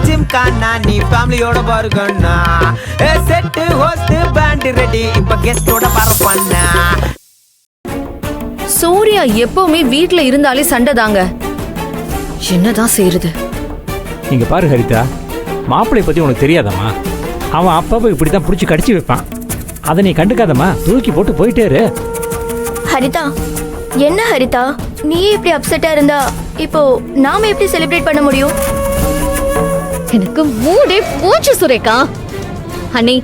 ஜிம்கானா நீ ஃபேமிலியோட பாருங்கண்ணா. செட்டு ஹோஸ்ட் பேண்ட் ரெடி இப்ப கெஸ்டோட பரப்பண்ணா. சூர்யா எப்பவுமே வீட்ல இருந்தாலே சண்டை தாங்க. என்னதான் செய்யறது? இங்க பாரு ஹரிதா, மாப்பிள்ளை பத்தி உனக்கு தெரியாதம்மா. அவன் அப்பப்போ இப்படித்தான் பிடிச்சி கடிச்சு வைப்பான். அதை நீ கண்டுக்காதம்மா, தூக்கி போட்டு போயிட்டே இரு. ஹரிதா, என்ன ஹரிதா நீயே இப்படி அப்செட்டா இருந்தா இப்போ நாம எப்படி செலிப்ரேட் பண்ண முடியும்? எனக்கு மூடே போச்சு Surekha. Honey,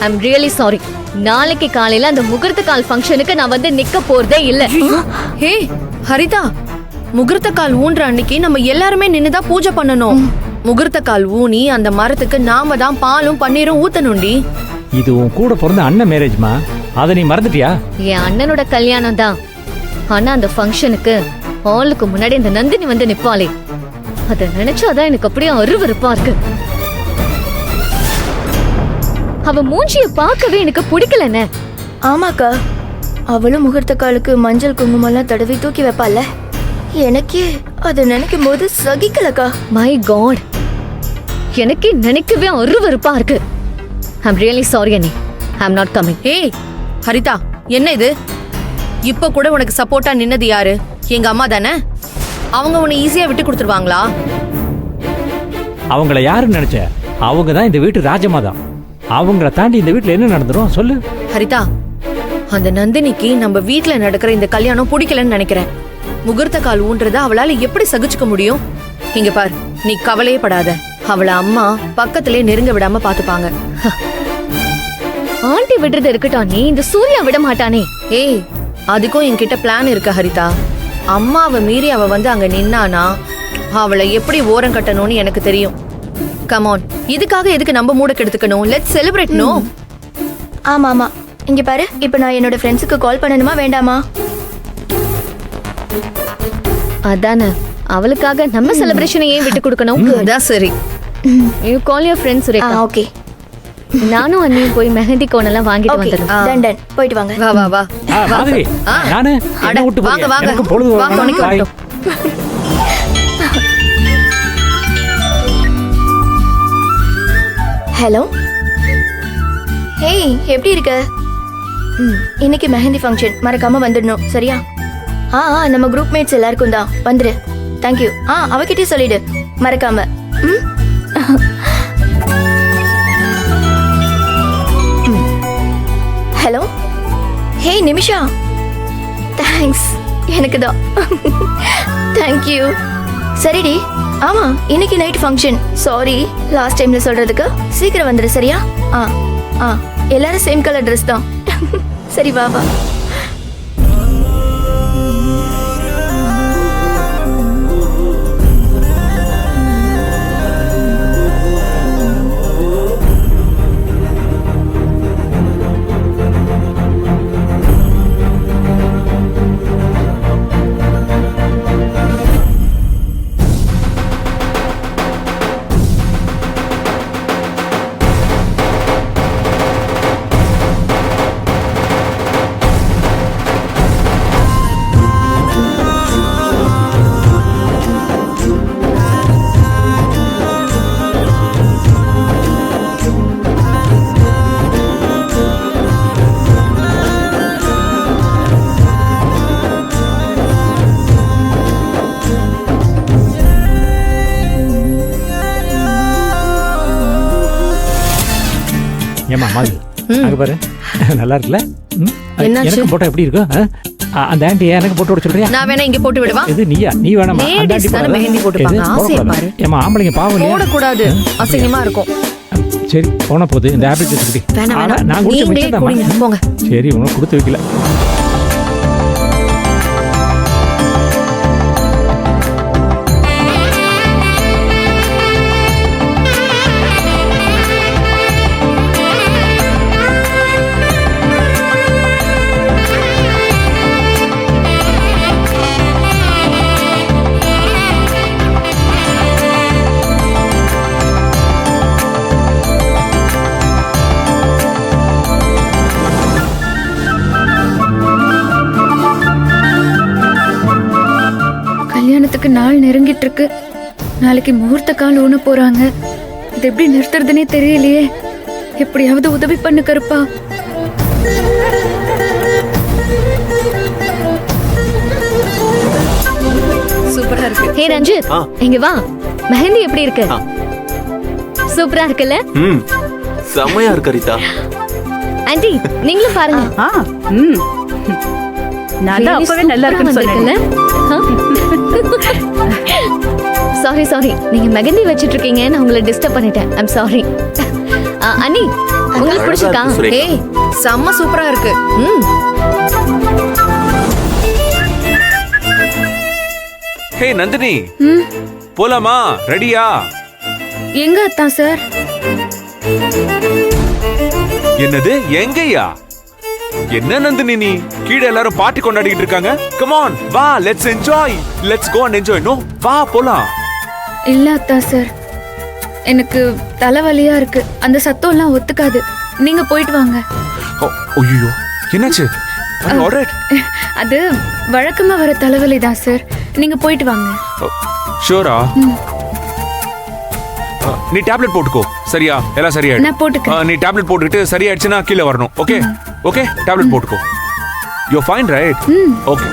I am really sorry. நாளைக்கு காலையில அந்த முகூர்த்த கால் ஃபங்க்ஷனுக்கு நான் வந்து நிக்க போறதே இல்ல. ஹே ஹரிதா, முகூர்த்த கால் ஊன்ற அன்னைக்கு நம்ம எல்லாருமே நின்னுதான் பூஜை பண்ணணும். முகூர்த்த கால் ஊனி அந்த மரத்துக்கு நாம தான் பாலும் பன்னீரும் ஊத்தணும்டி. இது உன் கூட பிறந்த அண்ணன் மேரேஜ்மா, அதை நீ மறந்துட்டியா? என் அண்ணனோட கல்யாணம் தான். ஆனா அந்த ஃபங்க்ஷனுக்கு ஹாலுக்கு முன்னாடி இந்த நந்தினி வந்து நிப்பாளே, அத நினைச்சாதான் எனக்கு அப்படியே அருவருப்பா இருக்கு. அவ மூஞ்சிய பார்க்கவே எனக்கு பிடிக்கலன்னு. ஆமாக்கா, அவளும் முகூர்த்த காலுக்கு மஞ்சள் குங்குமம்லாம் தடவி தூக்கி வைப்பால, எனக்கே அதை நினைக்கும் போது சகிக்கலக்கா. மை காட், எனக்கே நினைக்கவே அருவருப்பா இருக்கு. ஐ அம் ரியலி சாரி அண்ணி, ஐ அம் நாட் கமிங். ஏய் ஹரிதா, என்ன இது? இப்ப கூட உனக்கு சப்போர்ட்டா நின்னது யாரு? எங்க அம்மா தானே. அவங்க உன்னை ஈஸியா விட்டு கொடுத்துருவாங்களா? அவங்கள யாருன்னு நினைச்ச? அவங்க தான் இந்த வீட்டு ராஜமா தான். அவங்கள தாண்டி இந்த வீட்டுல என்ன நடந்துரும் சொல்லு. ஹரிதா, அந்த நந்தினிக்கு நம்ம வீட்ல நடக்கிற இந்த கல்யாணம் பிடிக்கலன்னு நினைக்கிறேன். முகூர்த்த கால் ஊன்றத அவளால எப்படி சகிச்சுக்க முடியும்? இங்க பார், நீ கவலையே படாத. அவள அம்மா பக்கத்திலே நெருங்க விடாம பாத்துப்பாங்க. ஆண்டி விடுறது இருக்கட்டும், நீ இந்த சூர்யா விட மாட்டானே. ஏய், அதுக்கும் என்கிட்ட பிளான் இருக்கு ஹரிதா. அம்மாவை மீறி அவ வந்து அங்க நின்னானா அவளை எப்படி ஓரம் கட்டணும்னு எனக்கு தெரியும். கமான், இதுக்காக எதுக்கு நம்ம மூட கெடுத்துக்கணும்? Let's celebrate. நோ. ஆமா ஆமா, இங்க பாரு, இப்ப நான் என்னோட ஃப்ரெண்ட்ஸுக்கு கால் பண்ணணுமா வேண்டாமா? அதானே, அவளுக்காக நம்ம செலிப்ரேஷனை ஏன் விட்டு கொடுக்கணும்? அதான் சரி. You call your friends Surekha. Okay. நானும் அண்ணியும் போய் மெஹந்தி கோனெல்லாம் வாங்கிட்டு வந்துடுறோம். டன் டன், போயிட்டு வாங்க. வா வா வா. மாதிரி நானு அட, என்ன விட்டு வாங்க, போறீங்க? வாங்க. எனக்கு பொழுது வாங்க, போகணும். உனக்கு Bye. வரட்டும். ஹலோ. ஹேய், எப்படி இருக்க? இன்னைக்கு மெஹந்தி ஃபங்க்ஷன், மறக்காம வந்துடணும் சரியா? நம்ம குரூப் மேட்ஸ் எல்லாருக்கும் தான், வந்துரு. தேங்க்யூ. அவகிட்டே சொல்லிடு மறக்காம. ஹலோ. ஹே நிமிஷா, தேங்க்ஸ். எனக்கு தான். தேங்க்யூ. சரிடி. ஆமா, இன்னைக்கு நைட் ஃபங்க்ஷன். சாரி லாஸ்ட் டைம்ல சொல்றதுக்கு. சீக்கிரம் வந்துரு சரியா? எல்லாரும் சேம் கலர் ட்ரெஸ் தான். சரி வா வா. ஏமா மாதிரி அங்க பாரு, நல்லா இருக்குல்ல? என்னாச்சு? எனக்கு போட்டோ எப்படி இருக்கு? அந்த ஆண்டி எனக்கு போட்டு விட சொல்றியா? நான் வேணா இங்க போட்டு விடுவா? இது நீயா? நீ வேணாமா? அந்த Ladies ஆண்டி தானே போடாத. மெஹந்தி போட்டுப்பாங்க. எது? ஆசையை போடக்கூடாது. பாரு. ஏமா ஆம்பளைங்க பாவம் இல்லையா? போடக்கூடாது, அசிங்கமா இருக்கும். சரி போன போது இந்த ஆப்பிள் ஜூஸ் குடி. வேணாம் வேணாம், நான் குடிச்ச நீங்களே மிச்சம் குடிங்க, தான். போங்க. சரி உனக்கு கொடுத்து வைக்கல. கல்யாணத்துக்கு நாள் நெருங்கிட்டு இருக்கு. நாளைக்கு முகூர்த்த கால் ஊன போறாங்க. இது எப்படி நிறுத்துறதுனே தெரியலையே. எப்படியாவது உதவி பண்ணு கருப்பா. சூப்பரா இருக்கு. ஹே ரஞ்சித், ஆ. இங்க வா. மெஹந்தி எப்படி இருக்கு? ஆ. சூப்பரா இருக்குல்ல? ம் செம்மையா இருக்கு ஹரிதா. ஆண்டி நீங்களும் பாருங்க. நான் தான் அப்பவே நல்லா இருக்குன்னு சொன்னேன். சாரி சாரி, நீங்க மெஹந்தி வச்சிட்டு இருக்கீங்க, நான் உங்களை டிஸ்டர்ப் பண்ணிட்டேன். I'm sorry. அண்ணி உங்களுக்கு அழகா பிடிச்சிருக்கா? இருக்கு சுரேகா. ஏய் செம்ம சூப்பரா இருக்கு. ஹே நந்தினி, போலாமா? ரெடியா? எங்க அத்தா சார்? என்னது எங்கயா? என்ன நந்தினி நீ? கீழே எல்லாரும் பார்ட்டி கொண்டாடிட்டு இருக்காங்க. கம் ஆன், வா, let's enjoy. Let's go and enjoy. No, வா போலாம். இல்ல அத்தா சார், எனக்கு தலைவலியா இருக்கு. அந்த சத்தம் எல்லாம் ஒத்துக்காது. நீங்க போயிட்டு வாங்க. ஐயோ, என்னாச்சு? ஆல்ரைட். அது வழக்கமா வர தலைவலி தான் சார். நீங்க போயிட்டு வாங்க. ஷூரா? நீ டேப்லெட் போட்டுக்கோ. சரியா? எல்லாம் சரியாயிடும். நான் போட்டுக்கிறேன். நீ டேப்லெட் போட்டுக்கிட்டு சரியாயிடுச்சுன்னா கீழே வரணும். ஓகே ஓகே, டேப்லெட் போட்டுக்கோ. You fine right? Okay.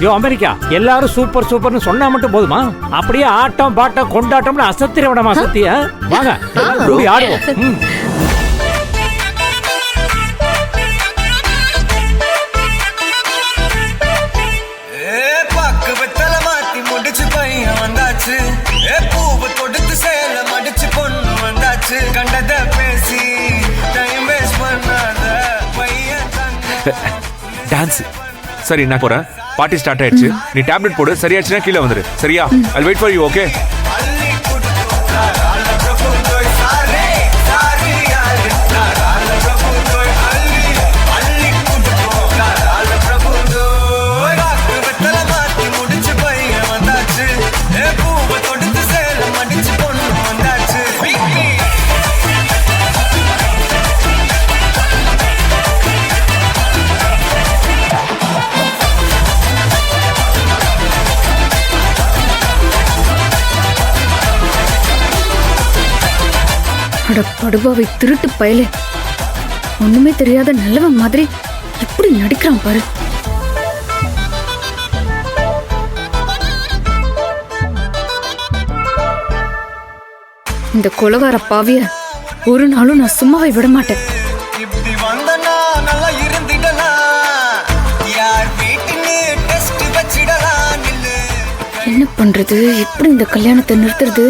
Yo America, எல்லாரும் சூப்பர் சூப்பர்னு சொன்னா மட்டும் போதுமா? அப்படியே ஆட்டம் பாட்டம் கொண்டாட்டம்னு அசத்திர விடமா சத்திய. வாங்க அப்படி ஆடுவோம். ம். டான்ஸ். சரி நான் போறேன். பார்ட்டி ஸ்டார்ட் ஆயிடுச்சு. நீ டேப்லெட் போடு. சரியாச்சுன்னா கீழே வந்துரு. சரியா? I'll wait for you. Okay? அட படுபாவை திருட்டு பயலே. ஒண்ணுமே தெரியாத நல்லவன் மாதிரி எப்படி நடிக்கிறான் பாரு. இந்த கொலகார பாவிய ஒரு நாளும் நான் சும்மாவே விட மாட்டேன். என்ன பண்றது? எப்படி இந்த கல்யாணத்தை நிறுத்துறது?